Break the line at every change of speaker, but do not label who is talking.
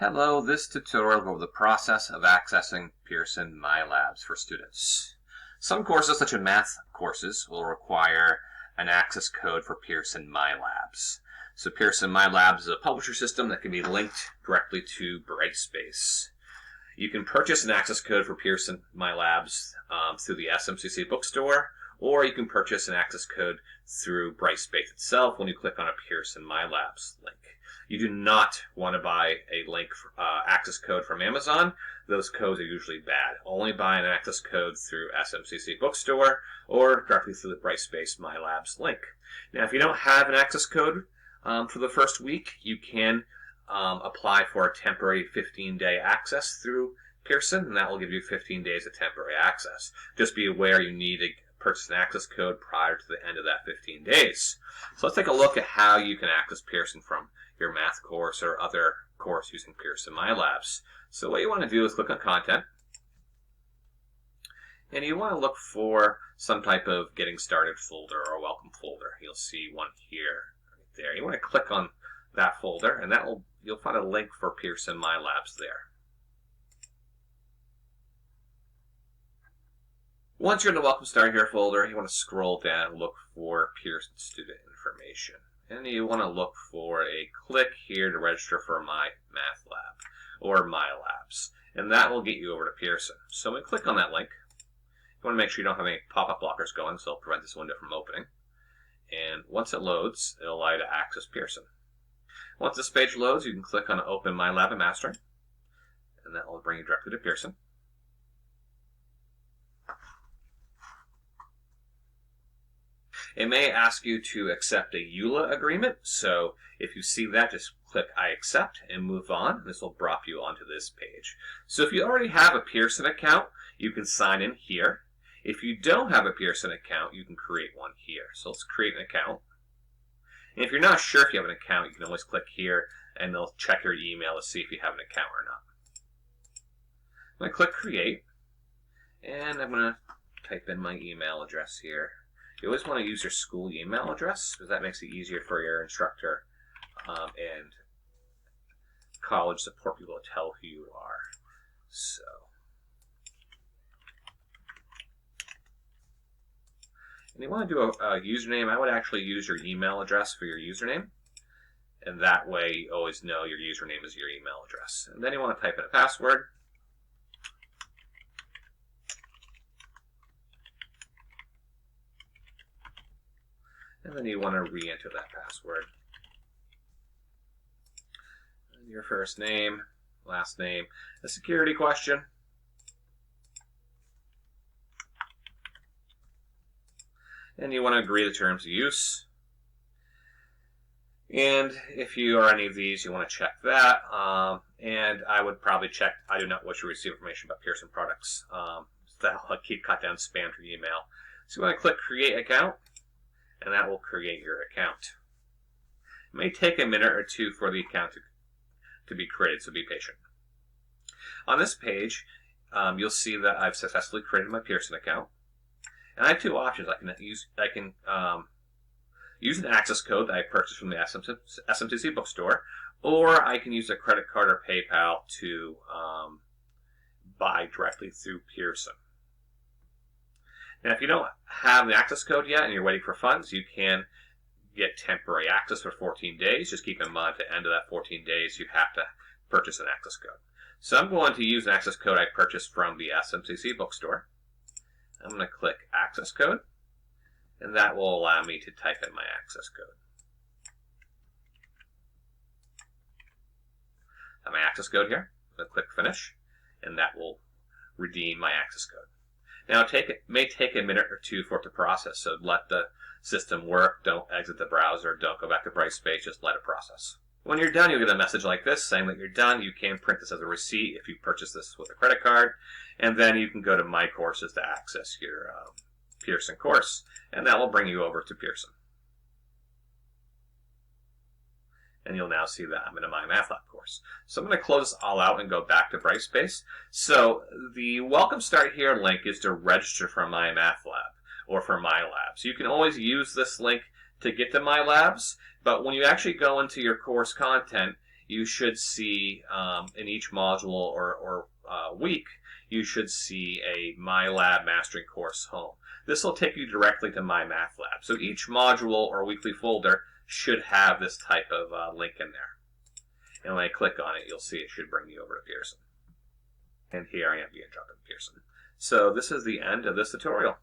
Hello, this tutorial will go over the process of accessing Pearson MyLabs for students. Some courses, such as math courses, will require an access code for Pearson MyLabs. So Pearson MyLabs is a publisher system that can be linked directly to Brightspace. You can purchase an access code for Pearson MyLabs through the SMCC bookstore, or you can purchase an access code through Brightspace itself when you click on a Pearson MyLabs link. You do not want to buy a link access code from Amazon. Those codes are usually bad. Only buy an access code through SMCC bookstore or directly through the Brightspace MyLabs link. Now, if you don't have an access code for the first week, you can apply for a temporary 15-day access through Pearson, and that will give you 15 days of temporary access. Just be aware you need to purchase an access code prior to the end of that 15 days. So let's take a look at how you can access Pearson from your math course or other course using Pearson MyLabs. So what you want to do is click on Content, and you want to look for some type of Getting Started folder or Welcome folder. You'll see one here, right there. You want to click on that folder, and you'll find a link for Pearson MyLabs there. Once you're in the Welcome Start Here folder, you want to scroll down and look for Pearson student information. And you want to look for a click here to register for My Math Lab or MyLabs. And that will get you over to Pearson. So when you click on that link, you want to make sure you don't have any pop-up blockers going, so it'll prevent this window from opening. And once it loads, it'll allow you to access Pearson. Once this page loads, you can click on Open My Lab and Mastering, and that will bring you directly to Pearson. It may ask you to accept a EULA agreement, so if you see that, just click I accept and move on. This will drop you onto this page. So if you already have a Pearson account, you can sign in here. If you don't have a Pearson account, you can create one here. So let's create an account. And if you're not sure if you have an account, you can always click here and they'll check your email to see if you have an account or not. I'm going to click Create, and I'm going to type in my email address here. You always want to use your school email address because that makes it easier for your instructor and college support people to tell who you are. So, and you want to do a username. I would actually use your email address for your username, and that way you always know your username is your email address. And then you want to type in a password. And then you want to re-enter that password. And your first name, last name, a security question. And you want to agree to the terms of use. And if you are any of these, you want to check that. And I would probably check, I do not wish to receive information about Pearson products. That'll cut down spam to your email. So you want to click Create Account, and that will create your account. It may take a minute or two for the account to be created, so be patient. On this page, you'll see that I've successfully created my Pearson account. And I have two options. I can use an access code that I purchased from the SMCC bookstore, or I can use a credit card or PayPal to buy directly through Pearson. Now, if you don't have the access code yet and you're waiting for funds, you can get temporary access for 14 days. Just keep in mind, at the end of that 14 days, you have to purchase an access code. So I'm going to use an access code I purchased from the SMCC bookstore. I'm going to click Access Code, and that will allow me to type in my access code. I have my access code here. I'm going to click Finish, and that will redeem my access code. Now, it may take a minute or two for it to process, so let the system work. Don't exit the browser. Don't go back to Brightspace. Just let it process. When you're done, you'll get a message like this saying that you're done. You can print this as a receipt if you purchase this with a credit card, and then you can go to My Courses to access your Pearson course, and that will bring you over to Pearson. And you'll now see that I'm in a My Math Lab course. So I'm going to close this all out and go back to Brightspace. So the Welcome Start Here link is to register for My Math Lab or for MyLabs. You can always use this link to get to MyLabs, but when you actually go into your course content, you should see in each module or week, you should see a MyLab Mastering course home. This will take you directly to My Math Lab. So each module or weekly folder should have this type of link in there. And when I click on it, you'll see it should bring me over to Pearson. And here I am being dropped in Pearson. So this is the end of this tutorial.